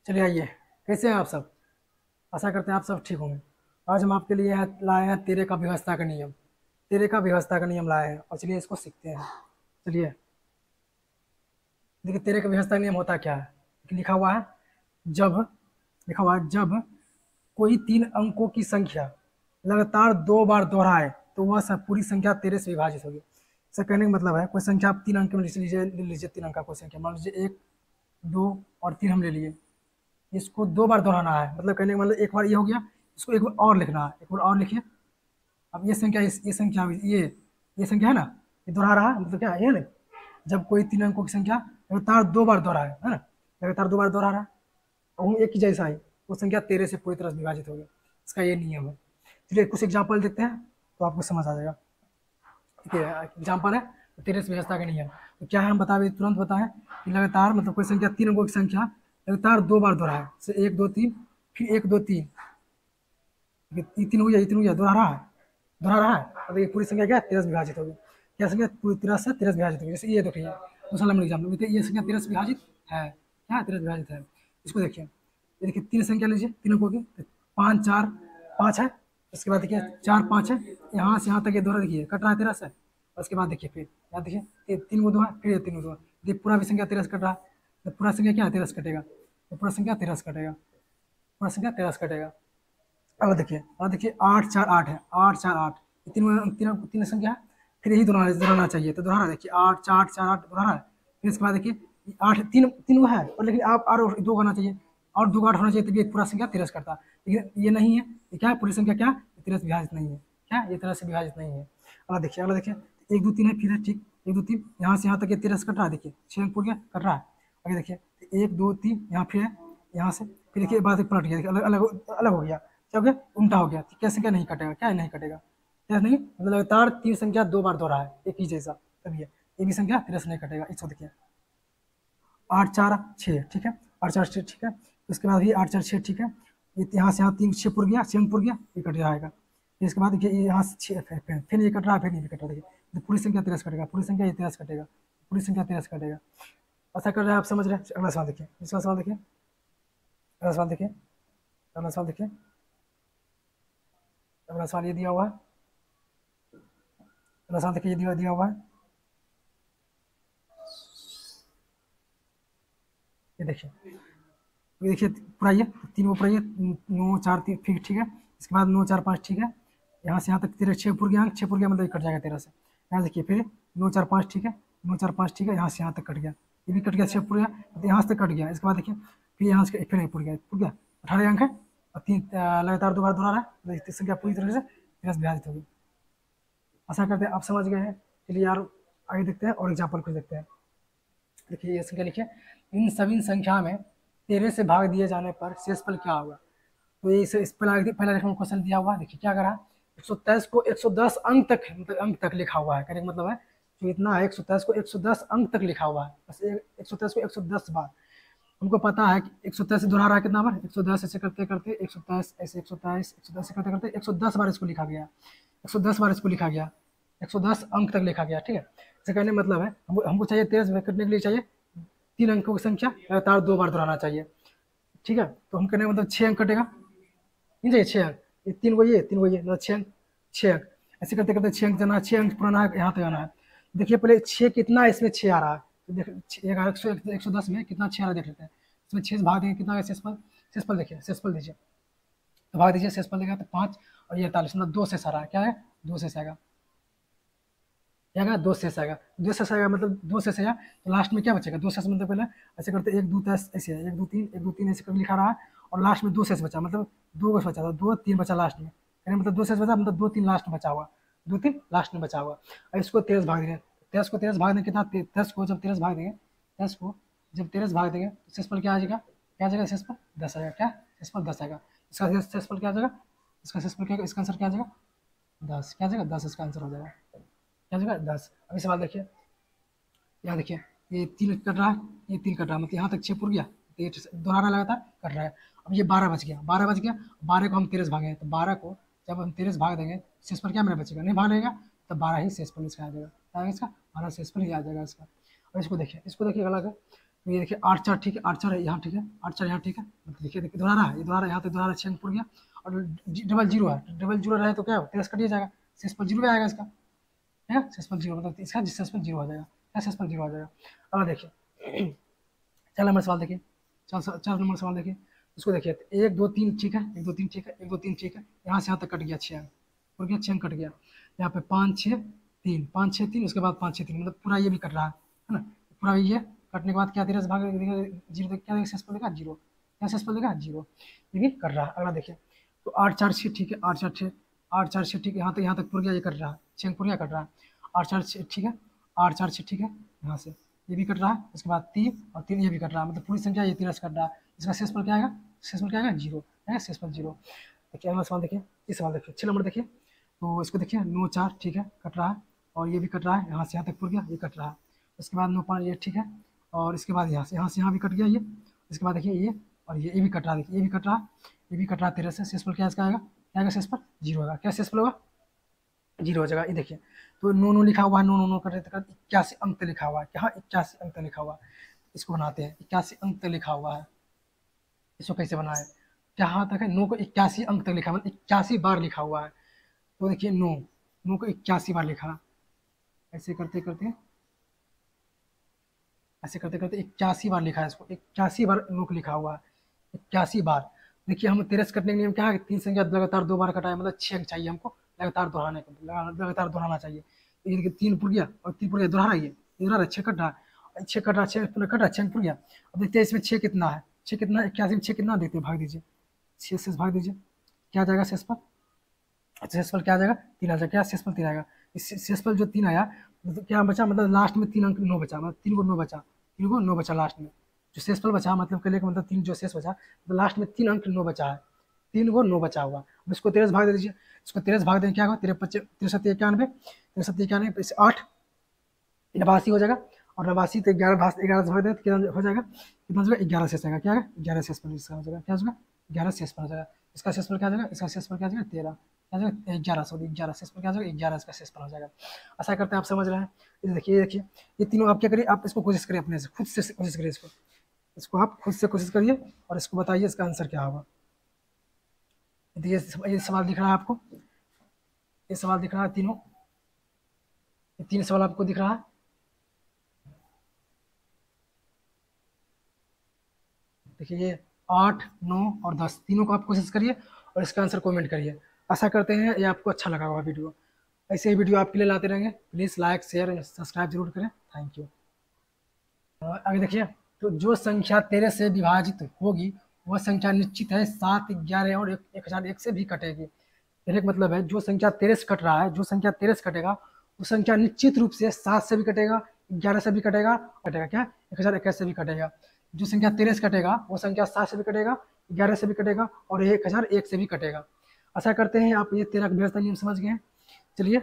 चलिए आइए, कैसे हैं आप सब। आशा करते हैं आप सब ठीक होंगे। आज हम आपके लिए लाए हैं तेरे का व्यवस्था का नियम। तेरे का व्यवस्था का नियम लाए हैं और चलिए इसको सीखते हैं। चलिए देखिए, तेरे का व्यवस्था का नियम होता क्या है। लिखा हुआ है, जब लिखा हुआ है जब कोई तीन अंकों की संख्या लगातार दो बार दोहराए तो वह सब पूरी संख्या तेरह से विभाजित होगी। इसका कहने का मतलब है, कोई संख्या आप तीन अंक में ले लीजिए, तीन अंक का कोई संख्या मान लीजिए एक, दो और तीन हम ले लिए। इसको दो बार दोहराना है, मतलब कहने का मतलब एक बार ये हो गया, इसको एक बार और लिखना है, एक बार और लिखिए। अब ये संख्या ये संख्या ये संख्या है ना, ये दोहरा रहा है, मतलब क्या है ये ना, जब कोई तीन अंकों की संख्या लगातार दो बार दोहरा है ना, लगातार दो बार दोहरा रहा है और वो एक ही जैसा है, वो संख्या तेरह से पूरी तरह से विभाजित होगी। इसका ये नियम है। चलिए कुछ एग्जाम्पल देखते हैं तो आपको समझ आ जाएगा। ठीक है, एग्जाम्पल है तेरह से व्यवस्था का नियम। तो क्या है, हम बताए तुरंत बताएं कि लगातार मतलब कोई संख्या तीन अंकों की संख्या लगातार दो बार दोहराए, जैसे एक दो तीन, फिर एक दो तीन, ये तीन हो गया, ये तीन हो गया, दोहरा रहा है अब ये पूरी संख्या क्या है, तेरह से विभाजित होगी। क्या संख्या पूरी तरह से तेरह से विभाजित होगी। जैसे ये देखिए, दूसरा नंबर एग्जाम्पल, देखिए ये संख्या तेरह से विभाजित है, क्या है, तेरह से विभाजित है। इसको देखिए, ये देखिए तीन संख्या लीजिए, तीन अंकों की, तो पाँच चार पाँच है, उसके बाद देखिए चार पाँच है, यहाँ से यहाँ तक ये दोहरा देखिए कट रहा है तेरह से। और उसके बाद देखिए फिर यहाँ देखिए ये तीन को दो है, फिर ये तीन को दो है, देखिए पूरा भी संख्या तेरह से कट रहा है, तो पूरा संख्या क्या है, तेरह से कटेगा, तो पूरा संख्या तेरह से कटेगा, पूरा संख्या तेरह से कटेगा। अब देखिए आठ चार आठ है, आठ चार आठ, ये तीन तीन तीन संख्या है, फिर यही दोहराना दोहराना चाहिए, तो दोहरा देखिए आठ चार चार आठ दोहरा है। फिर इसके बाद देखिए आठ तीन तीन वो है, और लेकिन आप और दो करना चाहिए, और दो आठ होना चाहिए, तभी एक पूरा संख्या तेरह करता है। लेकिन ये नहीं है, ये क्या है, पूरी संख्या क्या है, तेरह से विभाजित नहीं है, क्या ये तरह से विभाजित नहीं है। अगला देखिए एक दो तीन है, फिर है ठीक, एक दो तीन यहाँ से यहाँ तक ये तेरह से कट रहा है, देखिए छः अंक पूरा गया कट रहा है। आगे देखिए एक दो तीन, यहाँ फिर है, यहाँ से फिर देखिए बाद पलट गया, देखिए अलग अलग अलग हो गया, क्या हो गया, उल्टा हो गया। क्या संख्या नहीं कटेगा, क्या नहीं कटेगा, क्या नहीं, मतलब लगातार तीन संख्या दो बार दोहरा है एक ही जैसा, तभी ये भी संख्या तेरह से नहीं कटेगा। इसको देखिए आठ चार छः, ठीक है, आठ चार छः, ठीक है, उसके बाद भी आठ चार छः, ठीक है, ये यहाँ से यहाँ तीन छः पुर गया, छः पुर गया, ये कट जाएगा। फिर इसके बाद देखिए यहाँ से छः, फिर ये कट रहा है, फिर ये भी कट रहा है, देखिए तो पूरी संख्या तेरह से कटेगा, पूरी संख्या ये तेरह से कटेगा, पूरी संख्या तेरह से कटेगा। ऐसा कर रहे हैं, आप समझ रहे हैं। अगला सवाल देखिए, दूसरा सवाल देखिए, अगला सवाल देखिए, अगला सवाल देखिए, अगला सवाल ये दिया हुआ है, अगला सवाल देखिए, ये दिया हुआ है, ये देखिए, ये देखिए पूरा ये तीन वो पूरा ये नौ चार तीन, फिर ठीक है, इसके बाद नौ चार पाँच, ठीक है, यहाँ से यहाँ तक तेरह छः पुर गया, छः पुर गया मतलब ये कट जाएगा तेरह से। यहाँ देखिए फिर नौ चार पाँच, ठीक है, नौ चार पाँच, ठीक है, यहाँ से यहाँ तक कट गया, ये भी कट गया, छः पुर गया, तो यहाँ से तक कट गया। इसके बाद देखिए फिर यहाँ से फिर पुर गया, 18 अंक है, और तीन लगातार दो बार दोहरा रहा है, तो संख्या पूरी तरह से तेरह से विभाजित होगी। आशा करते हैं आप समझ गए हैं। चलिए यार आगे देखते हैं और एग्जाम्पल कुछ देखते हैं। देखिए ये संख्या लिखिए, इन सभी संख्या में तेरह से भाग दिए जाने पर शेषफल क्या होगा। तो ये इस पहला देखो क्वेश्चन दिया हुआ है, देखिए क्या करा, 123 को 110 अंक तक, मतलब अंक तक लिखा हुआ है, कहने का मतलब है जो इतना है 123 को 110 अंक तक लिखा हुआ है, बस 123 को 110 बार। हमको पता है कि 123 से दोहरा रहा है कितना बार, 110 ऐसे करते करते 127 ऐसे 127 110 करते करते 110 बार इसको लिखा गया, 110 बार इसको लिखा गया, 110 अंक तक लिखा गया, ठीक है। इसका कहने का मतलब है हमको चाहिए तेरह से करने के लिए चाहिए तीन अंकों की संख्या लगातार दो बार दोहराना चाहिए, ठीक है। तो हम कहने का मतलब छः अंक कटेगा, नहीं चाहिए छः अंक, ये तीन को ये मतलब छः अंक, छः अंक ऐसे करते करते छः अंक जाना है, छः अंक पुराना है, यहाँ तक आना है। देखिए पहले छः कितना इसमें छः आ रहा है, तो देख 110 में कितना छः आ रहा है देख लेते हैं। इसमें छः से भाग देंगे कितना है, शेषफल, शेषफल देखिए, शेषफल दीजिए, तो भाग दीजिए, शेषफल देगा तो पाँच, और ये 48, मतलब दो शेष आ रहा है, क्या है, दो शेष आएगा, क्या आएगा, दो शेष आएगा, दो शेष आएगा, मतलब दो शेष आएगा, तो लास्ट में क्या बचेगा, दो शेष मतलब पहले ऐसे करते एक दो दस ऐसे है, एक दो तीन ऐसे करके लिखा रहा है, और लास्ट में दो शेष बचा, मतलब दो बचा था, दो तीन बचा लास्ट में, यानी मतलब दो शेष बचा, मतलब दो तीन लास्ट में बचा हुआ, दो तीन लास्ट में बचा हुआ। और इसको तेरह भाग देंगे, तेरह को तेरह भाग देंगे कितना, तेरह को जब तेरह भाग देंगे, तेरह को जब तेरह भाग देंगे तो शेषफल क्या आ जाएगा, क्या आ जाएगा, शेषफल 10 आएगा, क्या शेषफल 10 आएगा। इसका शेषफल क्या आ जाएगा, इसका शेषफल क्या, इसका आंसर क्या आ जाएगा, 10, क्या आ जाएगा, 10 इसका आंसर हो जाएगा, क्या आ जाएगा, 10। अभी सवाल देखिए, यहाँ देखिए ये तीन कट रहा है, ये तीन कट रहा है, मतलब यहाँ तक छः पुर गया, तो ये दोहरा लगातार कट रहा है। अब ये 12 बच गया, 12 बच गया, 12 को हम तेरह से भागेंगे, तो 12 को जब हम तेरह से भाग देंगे शेष पर क्या मेरा बचेगा, नहीं भागेगा, तो 12 ही शेष पर इसका आ जाएगा, क्या आएगा इसका, 12 शेष पर ही आ जाएगा इसका। और इसको देखिए, इसको देखिए अलग है, तो ये देखिए 8 4 ठीक है, 8 4 है यहाँ, ठीक है 8 4 यहाँ, ठीक है। मतलब देखिए देखिए दोहरा रहा है, ये दोहरा यहाँ तो दोहरा छः पूरा गया। और डबल जीरो है, डबल जीरो रहे तो क्या हो, 13 कटिए जाएगा, शेषफल जीरो में आएगा इसका, है ना। शेषफल जीरो मतलब इसका शेषफल जीरो हो जाएगा, क्या शेषफल जीरो हो जाएगा। अब देखिए 4 नंबर सवाल देखिए, 4 नंबर सवाल देखिए, उसको देखिए 1 2 3 ठीक है, 1 2 3 ठीक है, 1 2 3 ठीक है, यहाँ से यहाँ तक कट गया 6 अंक, और गया 6 अंक कट गया। यहाँ पे 5 6 3, 5 6 3, उसके बाद 5 6 3, मतलब पूरा ये भी कट रहा है ना। पूरा ये कटने के बाद क्या 13 से भाग जीरो, क्या देगा शेषफल देगा जीरो, क्या शेषफल देगा जीरो, ये भी कर रहा है। अगला देखिए, तो 8 4 6 ठीक है, 8 4 6, 8 4 6 ठीक है, यहाँ तक पूरा गया, ये कट रहा है 6 अंक पूरा कट रहा है। 8 4 6 ठीक है, 8 4 6 ठीक है, यहाँ से ये भी कट रहा है, उसके बाद 3 और 3 ये भी कट रहा है, मतलब पूरी संख्या ये 13 से कट रहा है। इसका शेषफल क्या आएगा, शेषफल क्या आएगा जीरो, है शेषफल जीरो। देखिए अगला सवाल देखिए, इस सवाल देखिए 6 नंबर देखिए, तो इसको देखिए 9 4 ठीक है कट रहा है, और ये भी कट रहा है, यहाँ से यहाँ तक पूरा गया, ये कट रहा है। उसके बाद 9 5 ये ठीक है, और इसके बाद यहाँ से यहाँ भी कट गया ये। इसके बाद देखिए ये, और ये भी कट रहा है, देखिए ये भी कट रहा है, ये भी कट रहा है 13 से। शेषफल क्या इसका आएगा, क्या आएगा शेषफल जीरो होगा, क्या शेषफल होगा जीरो हो जाएगा। ये देखिए, तो नो नो लिखा हुआ है, नो नो नो करते करते 81 अंक लिखा हुआ है, क्या 81 अंक लिखा हुआ है। इसको बनाते हैं, 81 अंक लिखा हुआ है, इसको कैसे बनाए, जहाँ तक है नो को 81 अंक तक लिखा है, मतलब 81 बार लिखा हुआ है। तो देखिए नो, नो को 81 बार लिखा, ऐसे करते करते ऐसे करते करते 81 बार लिखा है इसको, 81 बार नो को लिखा हुआ है, 81 बार। देखिए हम 13 कटने के नियम क्या है, 3 संख्या लगातार 2 बार कटाए, मतलब 6 अंक चाहिए हमको लगातार दोहराने को, लगातार दोहराना चाहिए। तो ये देखिए 3 पुर गया, और 3 पुर गया, दोहरा रही है, दोहरा रहा है, 6 कट रहा है, 6 कट रहा है, 6 कट रहा है, 6 पुर गया। अब देखते हैं इसमें 6 कितना है, 6 कितना, 81 में 6 कितना देखते हैं, भाग दीजिए, 6 से भाग दीजिए, क्या आ जाएगा शेषफल, शेषफल क्या आ जाएगा 3 आ जाएगा, क्या शेषफल 3 आएगा। इस शेषफल जो 3 आया, मतलब क्या बचा, मतलब लास्ट में 3 अंक 9 बचा, मतलब 3 को 9 बचा, 3 को 9 बचा लास्ट में, जो शेषफल बचा, मतलब कहने का मतलब 3 जो शेष बचा, तो लास्ट में 3 अंक 9 बचा है, 3 को 9 बचा हुआ। अब इसको 13 भाग दे दीजिए, इसको 13 भाग दें क्या होगा, 13 63 91, 63 91 से 8 89 हो जाएगा, और 89 तो 11 से भाग दें तो कितना हो जाएगा, कितना हो जाएगा 11 शेष आएगा, क्या है 11 शेषफल इसका हो जाएगा, क्या हो जाएगा 11 शेषफल हो जाएगा। इसका शेषफल क्या हो जाएगा, इसका शेषफल क्या हो जाएगा 13, क्या हो जाएगा 11, सॉरी 11 शेषफल क्या हो जाएगा 11, इसका शेषफल हो जाएगा। ऐसा करते हैं, आप समझ रहे हैं। ये देखिए देखिए ये तीनों आप क्या करिए, आप इसको कोशिश करिए अपने से, खुद से कोशिश करिए, इसको आप खुद से कोशिश करिए और इसको बताइए इसका आंसर क्या होगा। ये सवाल दिख रहा है आपको, ये सवाल दिख रहा है तीनों, ये 3 सवाल आपको दिख रहा है। देखिए ये 8 9 और 10 तीनों को आप कोशिश करिए और इसका आंसर कमेंट करिए। आशा करते हैं ये आपको अच्छा लगा होगा वीडियो, ऐसे ही वीडियो आपके लिए लाते रहेंगे। Please like share and subscribe जरूर करें, थैंक यू। आगे देखिए, तो जो संख्या 13 से विभाजित होगी वह संख्या निश्चित है 7 11 और 1001 से भी कटेगी। कहने का मतलब है जो संख्या 13 से कट रहा है, जो संख्या 13 से कटेगा वो संख्या निश्चित रूप से 7 से भी कटेगा, 11 से भी कटेगा, कटेगा क्या 1021 से भी कटेगा। जो संख्या 13 से कटेगा वो संख्या 7 से भी कटेगा, 11 से भी कटेगा और 1001 से भी कटेगा। आशा करते हैं आप ये 13 का व्यवस्था नियम समझ गए हैं। चलिए